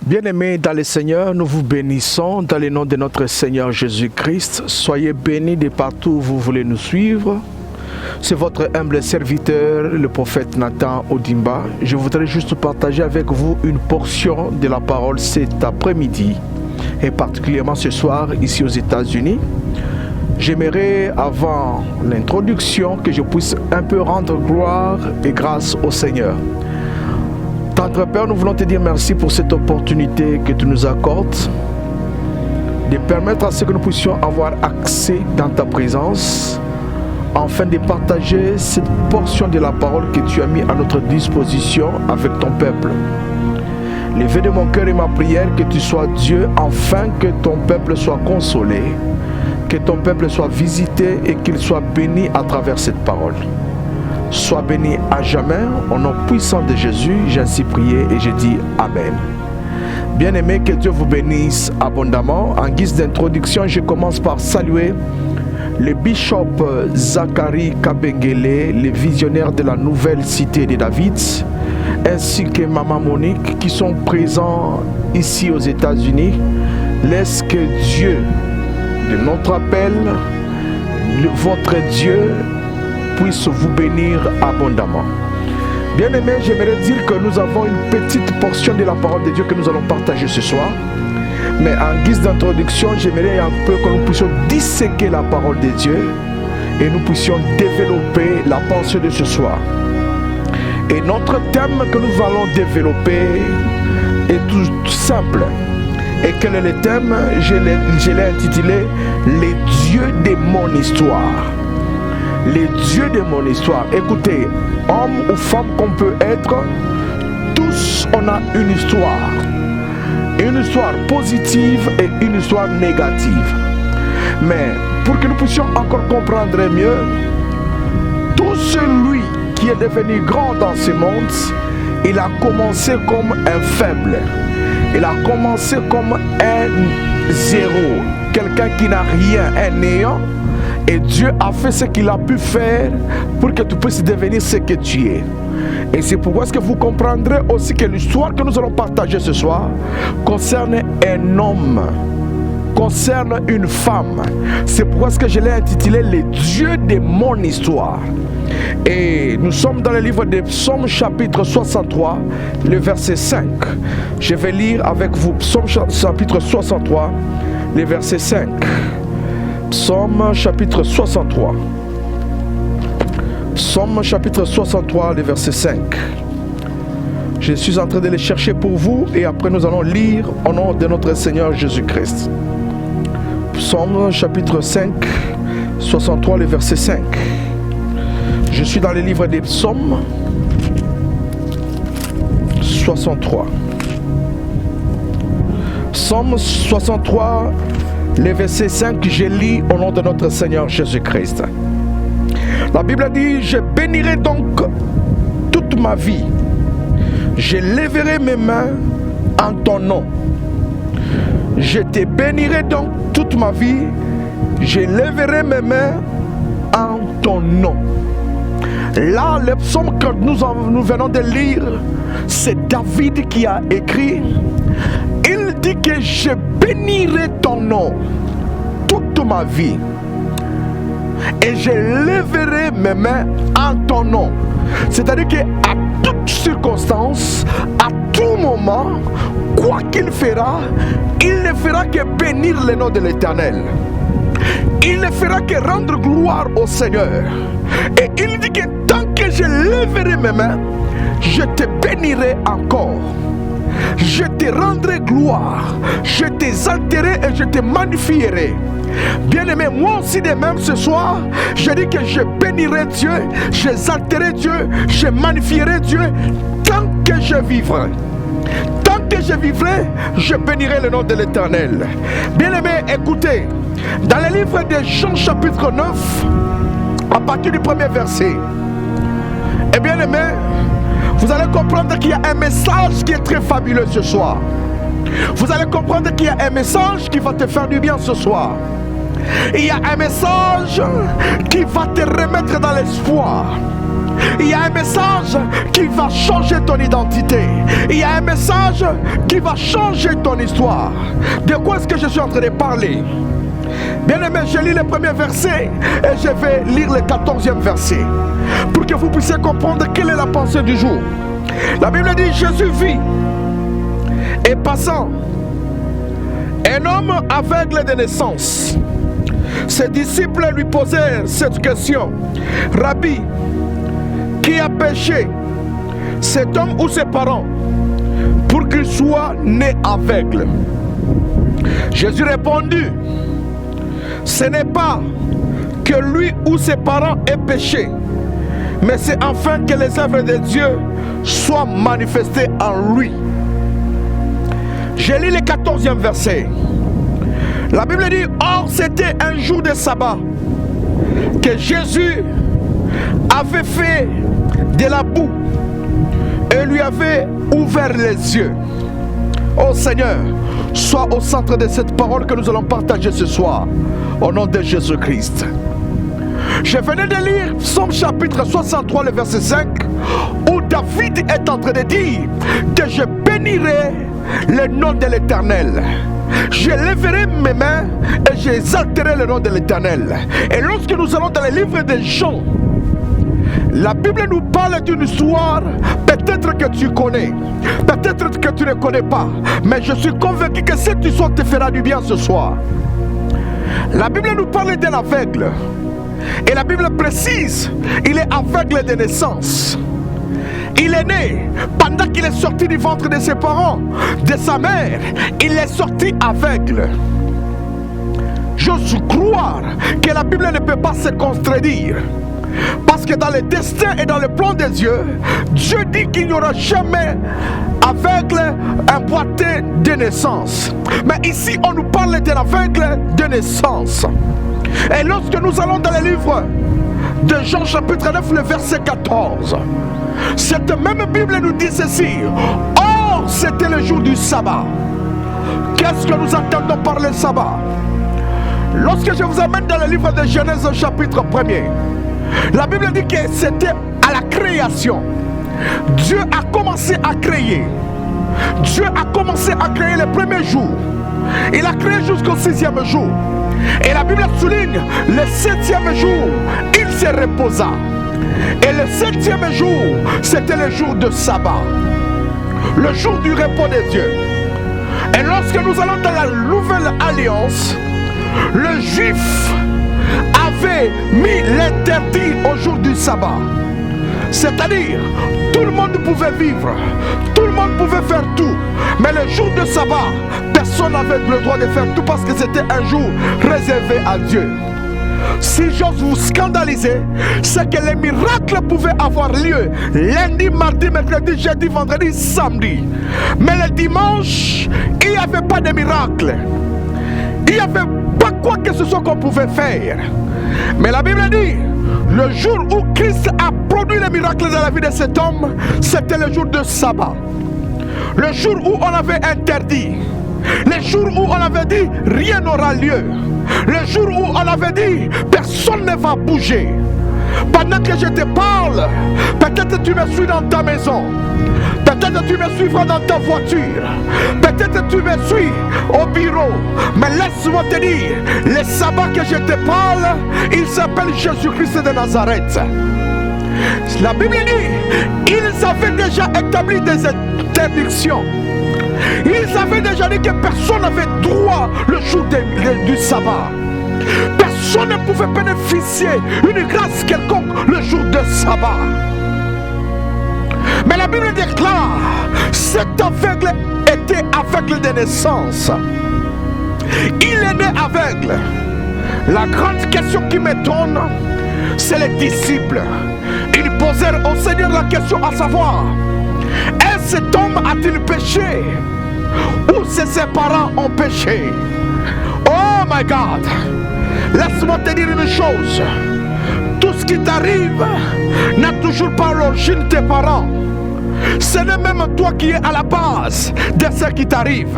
Bien-aimés dans le Seigneur, nous vous bénissons dans le nom de notre Seigneur Jésus-Christ. Soyez bénis de partout où vous voulez nous suivre. C'est votre humble serviteur, le prophète Nathan Odimba. Je voudrais juste partager avec vous une portion de la parole cet après-midi et particulièrement ce soir ici aux États-Unis. J'aimerais, avant l'introduction, que je puisse un peu rendre gloire et grâce au Seigneur. Tendre Père, nous voulons te dire merci pour cette opportunité que tu nous accordes de permettre à ce que nous puissions avoir accès dans ta présence afin de partager cette portion de la parole que tu as mis à notre disposition avec ton peuple. Le vœu de mon cœur et ma prière, que tu sois Dieu, afin que ton peuple soit consolé, que ton peuple soit visité et qu'il soit béni à travers cette parole. Sois béni à jamais, au nom puissant de Jésus, j'ai ainsi prié et j'ai dit Amen. Bien-aimés, que Dieu vous bénisse abondamment. En guise d'introduction, je commence par saluer le bishop Zachary Kabengele, le visionnaire de la nouvelle cité de David, ainsi que Maman Monique, qui sont présents ici aux États-Unis. Laisse que Dieu, de notre appel, votre Dieu, puisse vous bénir abondamment. Bien-aimés, j'aimerais dire que nous avons une petite portion de la parole de Dieu que nous allons partager ce soir. Mais en guise d'introduction, j'aimerais un peu que nous puissions disséquer la parole de Dieu et nous puissions développer la pensée de ce soir. Et notre thème que nous allons développer est tout simple. Et quel est le thème? Je l'ai intitulé « Les dieux de mon histoire ». Les dieux de mon histoire. Écoutez, homme ou femme qu'on peut être, tous on a une histoire. Une histoire positive et une histoire négative. Mais pour que nous puissions encore comprendre mieux, tout celui qui est devenu grand dans ce monde, il a commencé comme un faible. Il a commencé comme un zéro. Quelqu'un qui n'a rien, un néant. Et Dieu a fait ce qu'il a pu faire pour que tu puisses devenir ce que tu es. Et c'est pourquoi est-ce que vous comprendrez aussi que l'histoire que nous allons partager ce soir concerne un homme, concerne une femme. C'est pourquoi est-ce que je l'ai intitulé « Les dieux de mon histoire ». Et nous sommes dans le livre de Psaume chapitre 63, le verset 5. Je vais lire avec vous Psaume chapitre 63, le verset 5. Psaume chapitre 63. Psaume chapitre 63, le verset 5. Je suis en train de les chercher pour vous et après nous allons lire au nom de notre Seigneur Jésus-Christ. Psaume chapitre 5, 63, le verset 5. Je suis dans le livre des Psaumes 63. Psaume 63, le verset 5, je lis au nom de notre Seigneur Jésus-Christ. La Bible dit, je bénirai donc toute ma vie. Je lèverai mes mains en ton nom. Je te bénirai donc toute ma vie. Je lèverai mes mains en ton nom. Là, le psaume que nous venons de lire, c'est David qui a écrit. Il dit que je bénirai ton nom toute ma vie et je lèverai mes mains en ton nom. C'est-à-dire qu'à toute circonstance, à tout moment, quoi qu'il fera, il ne fera que bénir le nom de l'Éternel. Il ne fera que rendre gloire au Seigneur. Et il dit que tant que je lèverai mes mains, je te bénirai encore. Je te rendrai gloire, je t'exalterai et je te magnifierai. Bien-aimé, moi aussi de même ce soir, je dis que je bénirai Dieu, j'exalterai Dieu, je magnifierai Dieu tant que je vivrai. Tant que je vivrai, je bénirai le nom de l'Éternel. Bien-aimé, écoutez, dans le livre de Jean chapitre 9, à partir du premier verset, et bien-aimé, vous allez comprendre qu'il y a un message qui est très fabuleux ce soir. Vous allez comprendre qu'il y a un message qui va te faire du bien ce soir. Il y a un message qui va te remettre dans l'espoir. Il y a un message qui va changer ton identité. il y a un message qui va changer ton histoire. De quoi est-ce que je suis en train de parler? Bien-aimé, je lis le premier verset et je vais lire le 14e verset pour que vous puissiez comprendre quelle est la pensée du jour. La Bible dit: Jésus vit et passant un homme aveugle de naissance. Ses disciples lui posèrent cette question: Rabbi, qui a péché, cet homme ou ses parents, pour qu'il soit né aveugle? Jésus répondit: ce n'est pas que lui ou ses parents aient péché, mais c'est afin que les œuvres de Dieu soient manifestées en lui. Je lis le 14e verset. La Bible dit: or c'était un jour de sabbat que Jésus avait fait de la boue et lui avait ouvert les yeux. Oh Seigneur, sois au centre de cette parole que nous allons partager ce soir, au nom de Jésus-Christ. Je venais de lire Psaume chapitre 63, le verset 5, où David est en train de dire que je bénirai le nom de l'Éternel. Je lèverai mes mains et j'exalterai le nom de l'Éternel. Et lorsque nous allons dans le livre de Jean, la Bible nous parle d'une histoire, peut-être que tu connais, peut-être que tu ne connais pas, mais je suis convaincu que cette histoire te fera du bien ce soir. La Bible nous parle d'un aveugle, et la Bible précise, il est aveugle de naissance. Il est né, pendant qu'il est sorti du ventre de ses parents, de sa mère, il est sorti aveugle. J'ose croire que la Bible ne peut pas se contredire. Parce que dans le destin et dans le plan de Dieu, Dieu dit qu'il n'y aura jamais aveugle emboîté de naissance. Mais ici, on nous parle d'un aveugle de naissance. Et lorsque nous allons dans le livre de Jean chapitre 9, le verset 14, cette même Bible nous dit ceci: or, c'était le jour du sabbat. Qu'est-ce que nous entendons par le sabbat? Lorsque je vous amène dans le livre de Genèse chapitre 1er, la Bible dit que c'était à la création. Dieu a commencé à créer. Dieu a commencé à créer le premier jour. Il a créé jusqu'au 6e jour. Et la Bible souligne, le 7e jour, il se reposa. Et le 7e jour, c'était le jour de sabbat. Le jour du repos de Dieu. Et lorsque nous allons dans la nouvelle alliance, le juif avait mis l'interdit au jour du sabbat. C'est-à-dire, tout le monde pouvait vivre, tout le monde pouvait faire tout. Mais le jour de sabbat, personne n'avait le droit de faire tout parce que c'était un jour réservé à Dieu. Si j'ose vous scandaliser, c'est que les miracles pouvaient avoir lieu lundi, mardi, mercredi, jeudi, vendredi, samedi. Mais le dimanche, il n'y avait pas de miracle. Il n'y avait pas quoi que ce soit qu'on pouvait faire. Mais la Bible dit, le jour où Christ a produit le miracle dans la vie de cet homme, c'était le jour de sabbat. Le jour où on avait interdit. Le jour où on avait dit, rien n'aura lieu. Le jour où on avait dit, personne ne va bouger. Pendant que je te parle, peut-être tu me suis dans ta maison. Peut-être tu me suivras dans ta voiture. Peut-être tu me suis au bureau. Mais laisse-moi te dire, le sabbat que je te parle, il s'appelle Jésus-Christ de Nazareth. La Bible dit, ils avaient déjà établi des interdictions. Ils avaient déjà dit que personne n'avait droit le jour du sabbat. Personne ne pouvait bénéficier d'une grâce quelconque le jour de sabbat. Mais la Bible déclare, cet aveugle était aveugle de naissance. Il est né aveugle. La grande question qui m'étonne, c'est les disciples. Ils posèrent au Seigneur la question à savoir, est-ce cet homme a-t-il péché ou ses parents ont péché? Oh my God! Laisse-moi te dire une chose. Tout ce qui t'arrive n'a toujours pas l'origine de tes parents. Ce n'est même toi qui es à la base de ce qui t'arrive.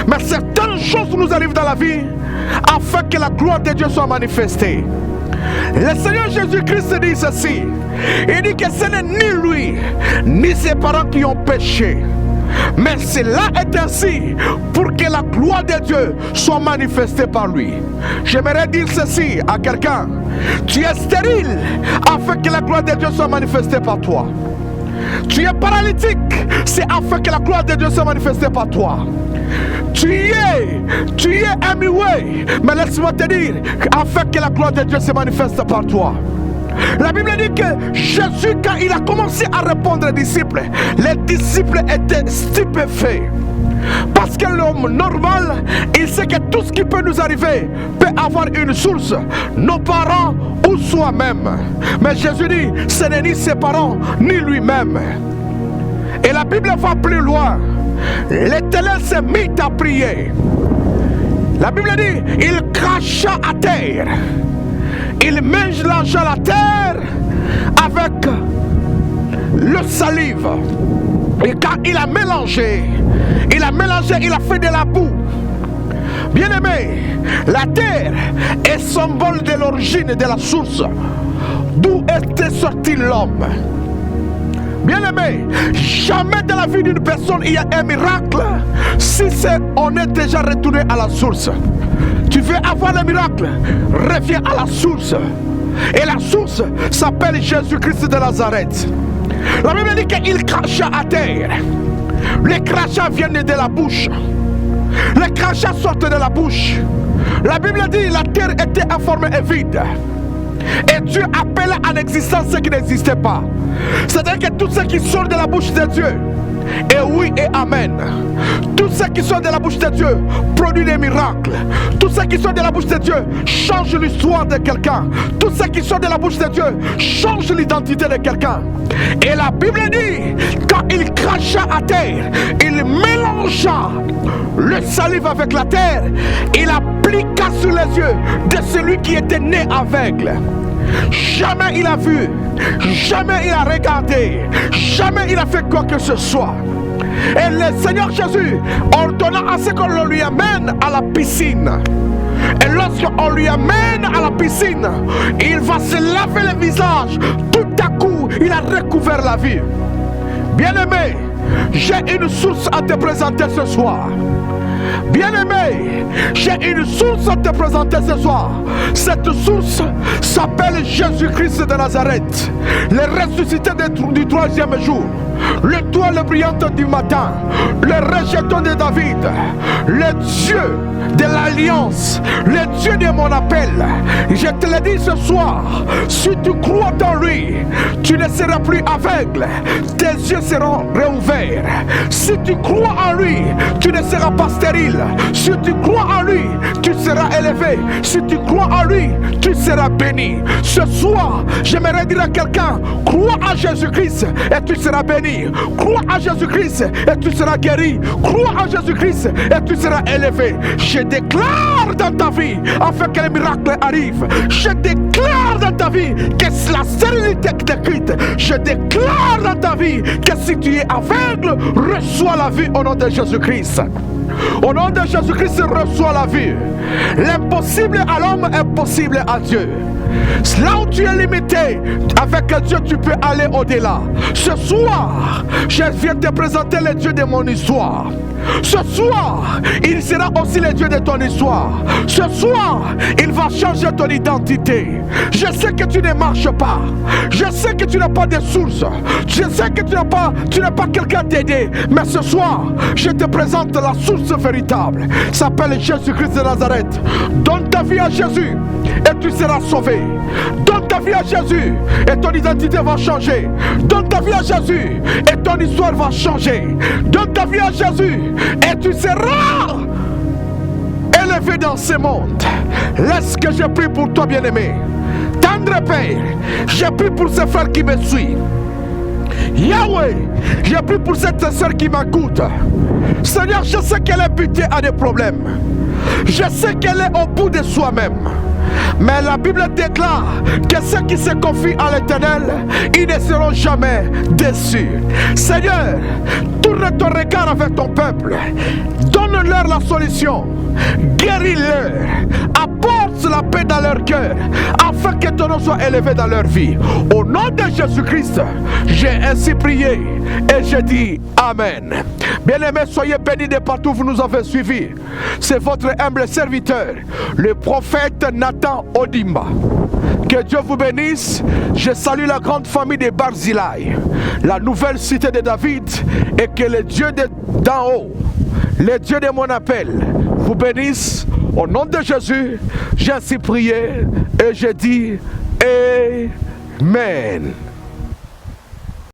Mais certaines choses nous arrivent dans la vie afin que la gloire de Dieu soit manifestée. Le Seigneur Jésus-Christ dit ceci. Il dit que ce n'est ni lui, ni ses parents qui ont péché. Mais cela est ainsi pour que la gloire de Dieu soit manifestée par lui. J'aimerais dire ceci à quelqu'un. Tu es stérile afin que la gloire de Dieu soit manifestée par toi. Tu es paralytique, c'est afin que la gloire de Dieu soit manifestée par toi. Tu es muet, mais laisse-moi te dire, afin que la gloire de Dieu se manifeste par toi. La Bible dit que Jésus, quand il a commencé à répondre aux disciples, les disciples étaient stupéfaits. Parce que l'homme normal, il sait que tout ce qui peut nous arriver peut avoir une source, nos parents ou soi-même. Mais Jésus dit, ce n'est ni ses parents, ni lui-même. Et la Bible va plus loin. L'Éternel s'est mis à prier. La Bible dit, il cracha à terre. Il mélange la terre avec le salive. Et quand il a mélangé, il a fait de la boue. Bien-aimé, la terre est symbole de l'origine de la source d'où était sorti l'homme. Bien-aimé, jamais dans la vie d'une personne il y a un miracle si on est déjà retourné à la source. Tu veux avoir le miracle, reviens à la source. Et la source s'appelle Jésus-Christ de Nazareth. La Bible dit qu'il cracha à terre. Les crachats viennent de la bouche. Les crachats sortent de la bouche. La Bible dit la terre était informée et vide. Et Dieu appelle en existence ce qui n'existait pas. C'est-à-dire que tout ce qui sort de la bouche de Dieu et oui et amen. Tout ce qui sort de la bouche de Dieu produit des miracles. Tout ce qui sort de la bouche de Dieu change l'histoire de quelqu'un. Tout ce qui sort de la bouche de Dieu change l'identité de quelqu'un. Et la Bible dit, quand il cracha à terre, il mélangea le salive avec la terre. Il appliqua sur les yeux de celui qui était né aveugle. Jamais il a vu, jamais il a regardé, jamais il a fait quoi que ce soit. Et le Seigneur Jésus ordonna à ce qu'on lui amène à la piscine. Et lorsqu'on lui amène à la piscine, il va se laver le visage. Tout à coup, il a recouvert la vie. Bien-aimé, j'ai une source à te présenter ce soir. Bien-aimé, j'ai une source à te présenter ce soir. Cette source s'appelle Jésus-Christ de Nazareth, le ressuscité du troisième jour, l'étoile brillante du matin, le rejeton de David, le Dieu de l'alliance, le Dieu de mon appel. Je te le dis ce soir, si tu crois en lui, tu ne seras plus aveugle, tes yeux seront réouverts. Si tu crois en lui, tu ne seras pas stérile. Si tu crois en lui, tu seras élevé. Si tu crois en lui, tu seras béni. Ce soir, j'aimerais dire à quelqu'un, crois en Jésus-Christ et tu seras béni. Crois en Jésus-Christ et tu seras guéri. Crois en Jésus-Christ et tu seras élevé. Je déclare dans ta vie, afin que le miracle arrive. Je déclare dans ta vie que la stérilité est décrite. Je déclare dans ta vie que si tu es aveugle, reçois la vie au nom de Jésus-Christ. Au nom de Jésus-Christ, reçois la vie. L'impossible à l'homme est possible à Dieu. Là où tu es limité, avec Dieu tu peux aller au-delà. Ce soir, je viens te présenter le Dieu de mon histoire. Ce soir, il sera aussi le Dieu de ton histoire. Ce soir, il va changer ton identité. Je sais que tu ne marches pas. Je sais que tu n'as pas de source. Je sais que tu n'as pas quelqu'un t'aider. Mais ce soir, je te présente la source véritable. Ça s'appelle Jésus-Christ de Nazareth. Donne ta vie à Jésus et tu seras sauvé. Donne ta vie à Jésus et ton identité va changer. Donne ta vie à Jésus et ton histoire va changer. Donne ta vie à Jésus et tu seras élevé dans ce monde. Laisse que je prie pour toi, bien-aimé. Tendre Père, je prie pour ce frère qui me suit. Yahweh, je prie pour cette soeur qui m'écoute. Seigneur, je sais qu'elle est butée à des problèmes. Je sais qu'elle est au bout de soi-même. Mais la Bible déclare que ceux qui se confient à l'Éternel, ils ne seront jamais déçus. Seigneur, tourne ton regard avec ton peuple. Donne-leur la solution. Guéris-leur. Apporte verse la paix dans leur cœur, afin que ton nom soit élevé dans leur vie. Au nom de Jésus-Christ, j'ai ainsi prié et j'ai dit Amen. Bien-aimés, soyez bénis de partout où vous nous avez suivis. C'est votre humble serviteur, le prophète Nathan Odimba. Que Dieu vous bénisse. Je salue la grande famille de Barzilai, la nouvelle cité de David, et que le Dieu d'en haut, le Dieu de mon appel, vous bénisse. Au nom de Jésus, j'ai ainsi prié et j'ai dit Amen.